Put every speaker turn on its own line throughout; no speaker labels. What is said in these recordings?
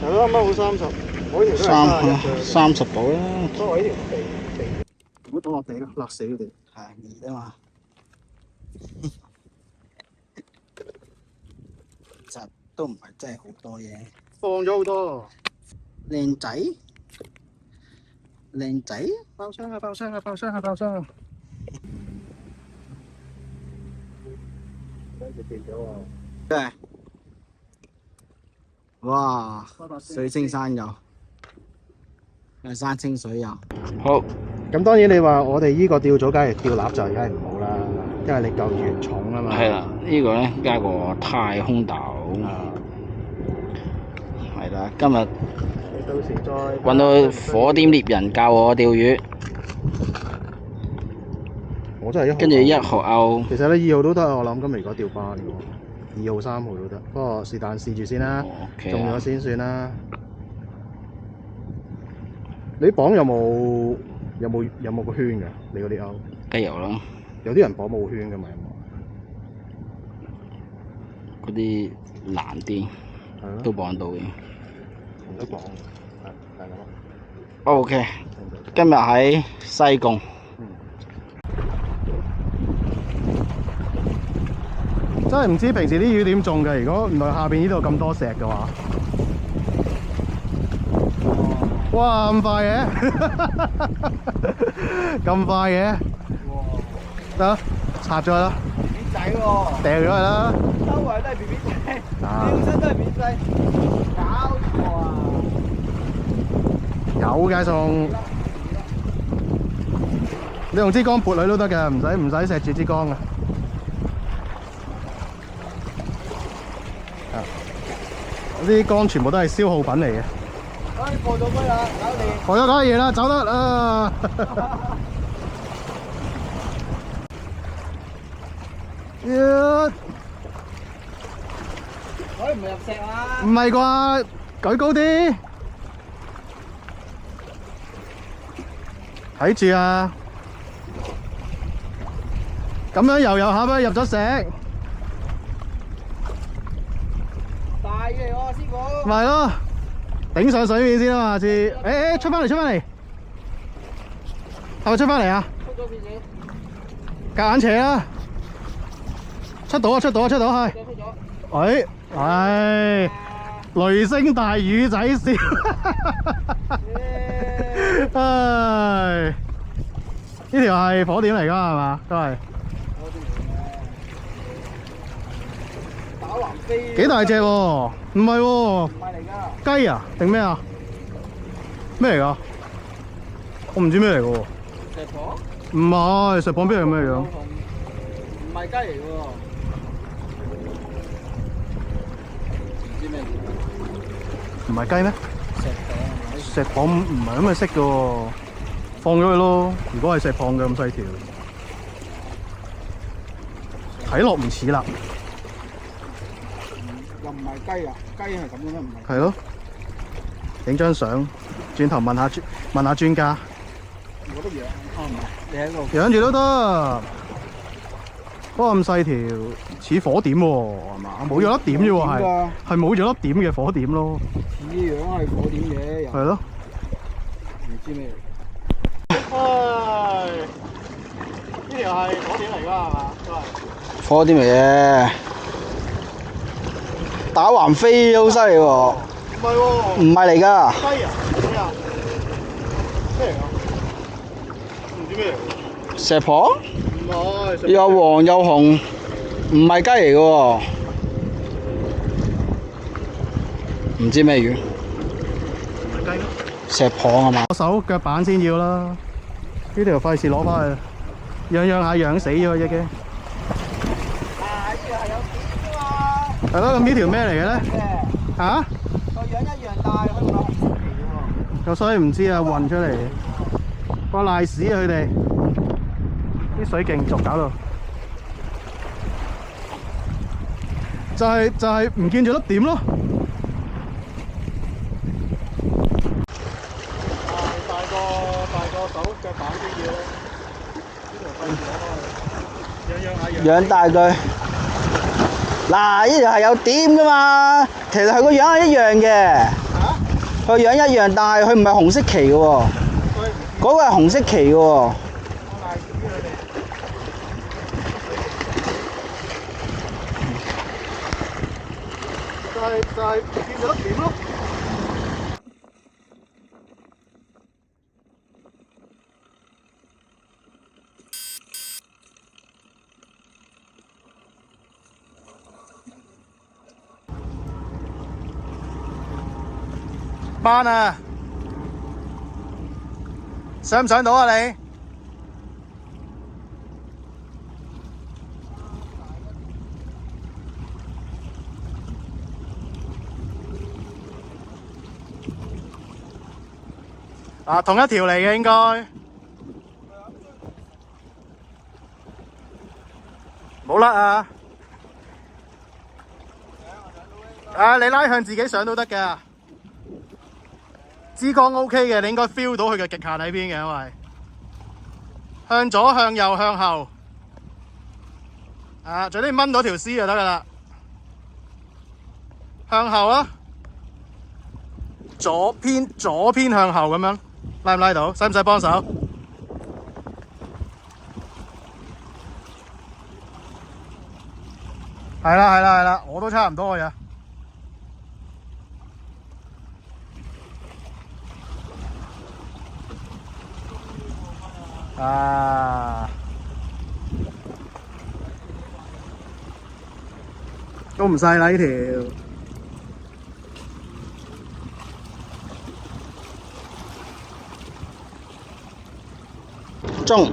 係咯，啱啱好30，我呢條都係
30度啦。
不過我呢條地，唔好倒落地咯，辣死佢哋。
係熱啊嘛。其實都唔係真係好多嘢。
放咗好多。
靚仔，靚仔，
爆箱啊！爆箱啊！爆箱啊！爆箱啊！跟住變咗喎。
哇！水清山油，山清水油。好。
咁當然你話我哋呢個釣咗，梗係釣臘就梗係唔好啦，因為你夠鉛重啊嘛。
係啦，呢個咧加個太空豆。係啦，今日
你到時再
揾到火點獵人教我釣魚。
我真係
跟住1號鈎。
其實咧2號都得，我諗今日如果釣班嘅喎，2號3號都得。不過是但試住先啦，中咗先算啦。你綁有冇個圈㗎？你嗰啲鈎？
梗有啦。
有啲人綁冇圈㗎嘛？
嗰啲難啲，都綁到嘅。
唔使綁，係咁。
OK， 今日喺西貢。
真係唔知平時啲魚點種嘅。如果原來下邊呢度咁多石嘅話，哇咁快嘅，咁快嘅，得拆咗佢啦。
B B 仔喎，
掉咗佢啦。
周圍都係 B B 仔，釣親都係 B B 仔，搞錯啊！
有嘅仲，你用支竿撥佢都得嘅，唔使錫住支竿嘅。啲竿全部都係消耗品嚟嘅。
可以過咗龜啦，搞掂。
過咗搞嘢啦，走得啦。
可以唔係入石啊？
唔係啩？舉高啲，睇住啊！咁樣游下俾佢入咗石。
大嘅喎，師傅。
咪咯，頂上水面先啊嘛，下次。出翻嚟，係咪出翻嚟啊？
出咗片先。
夾硬斜啊！出到係。
出咗。
雷聲大雨仔笑。唉，呢條係火點嚟㗎係嘛？都係。
打橫飛。
幾大隻喎？唔係喎。
唔係嚟㗎。
雞啊？定咩啊？咩嚟㗎？我唔知咩嚟㗎喎。
石婆？
唔係，石蚌邊係咩樣？
唔係雞嚟㗎喎。唔知咩？
唔係雞咩？石蚌唔係咁嘅色㗎喎，放咗佢咯。如果係石蚌嘅咁細條，睇落唔似啦。
又唔係雞啊？雞係咁樣咩？唔係。
係咯，影張相，轉頭問下專家。
我都養，唔係，你喺度。
養住都得，不過咁細條似火點喎，係嘛？冇咗粒點啫喎，係冇咗粒點嘅火點咯。
似樣係火點嘅，
係咯。
唔知咩嚟。
唉，呢條係火點嚟㗎係嘛？都係。
火點嚟嘅，打橫飛好犀利喎。
唔係喎。
唔係嚟㗎。
雞啊？咩啊？咩嚟㗎？唔知咩嚟㗎。
石蚌？
唔係。
又黃又紅，唔係雞嚟㗎喎。唔知咩魚？
唔係雞咩？
石蚌係嘛？
手腳板先要啦，呢條費事攞翻去，養下養死咗隻嘅。
呢條係有點㗎嘛？
係咯，咁呢條咩嚟嘅咧？嚇？
個樣一樣大，佢唔係紅色嚟嘅喎。
咁所以唔知啊，運出嚟，個賴屎啊佢哋，啲水勁濁搞到，就係唔見咗粒點咯。大個手腳板啲嘢咧，呢條費事攞翻去，養下養。
養大佢。嗱，呢條係有點㗎嘛，其實佢個樣係一樣嘅。
嚇？
個樣一樣，但係佢唔係紅色旗嘅喎，嗰個係紅色旗嘅喎。
就係見咗粒點咯。班啊，上唔上到啊你？啊，同一條嚟嘅應該。冇甩啊！啊，你拉向自己上都得㗎。支桿 OK 嘅，你應該 feel 到佢嘅極限喺邊嘅，因為向左、向右、向後，啊，最緊要掹到條絲就得㗎啦。向後啊，左偏向後咁樣，拉唔拉到？使唔使幫手？係啦，我都差唔多嘅啫。啊，都唔細啦呢條。
中。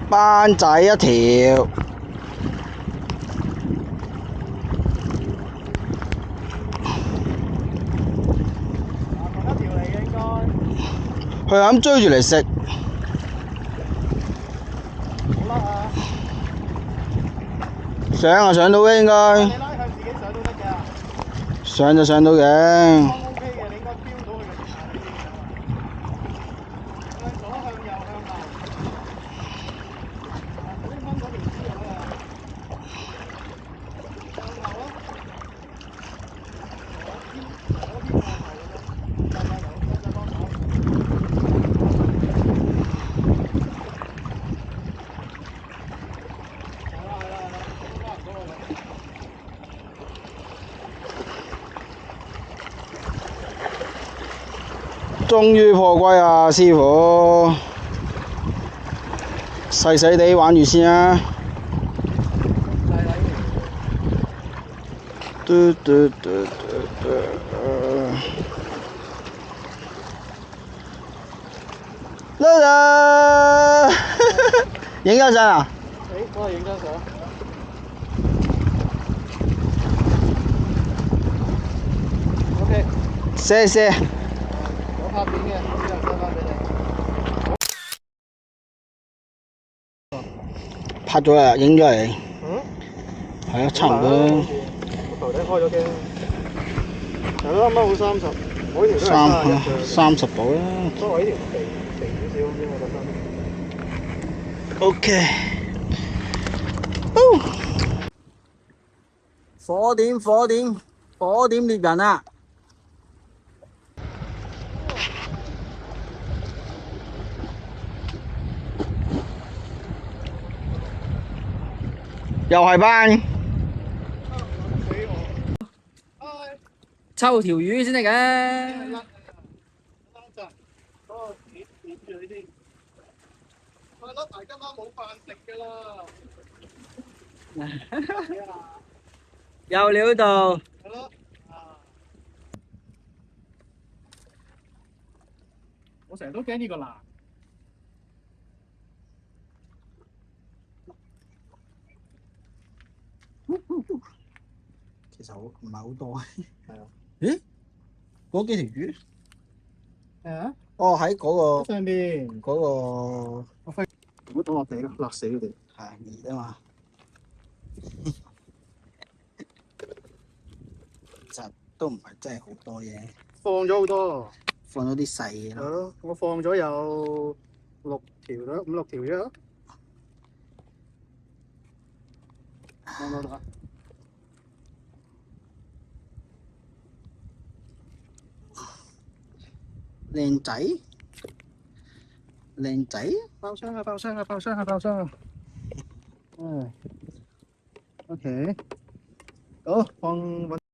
班仔一條，
同一條嚟嘅應該。
佢咁追住嚟食。
好甩啊！
上上到嘅應該。
你拉向自己上都得㗎。
上就上到嘅。
OK 嘅，你應該 feel 到佢嘅極限喺邊嘅。向左、向右、向後。頭先掹嗰條絲就得啦。向後咯。左邊向後咁樣。加油，再幫手。係啦，都差唔多啦。
終於破龜啊，師傅！細細地玩住先啊！嘟嘟嘟嘟嘟。啦啦！影咗相啊？
誒，幫我影張相。OK。
謝謝。
有拍片嘅，之後 send 返俾你。
拍咗啦，影咗嚟。
嗯？
係啊，差唔多。
個頭頂開咗機。係咯，啱啱好30，我呢條都係31
30度啦。
不過呢條肥少少先，我覺得。
OK。火點獵人啊！又係班。
抽條魚先得嘅。
大家今晚冇飯食㗎啦。
有料到。
係咯。我成日都驚呢個難。
其實唔係好多。
係啊。
咦？嗰幾條魚？
係啊。
哦，喺嗰個
上邊
嗰個。
唔好倒落地咯，辣死佢哋。
係熱啊嘛。其實都唔係真係好多嘢，
放咗好多，
放咗啲細嘢咯。
係咯，我放咗有6條啦，5、6條啫。放到啦。
靚仔，靚仔，
爆箱啊！爆箱啊！爆箱啊！爆箱啊！唉，OK，好放。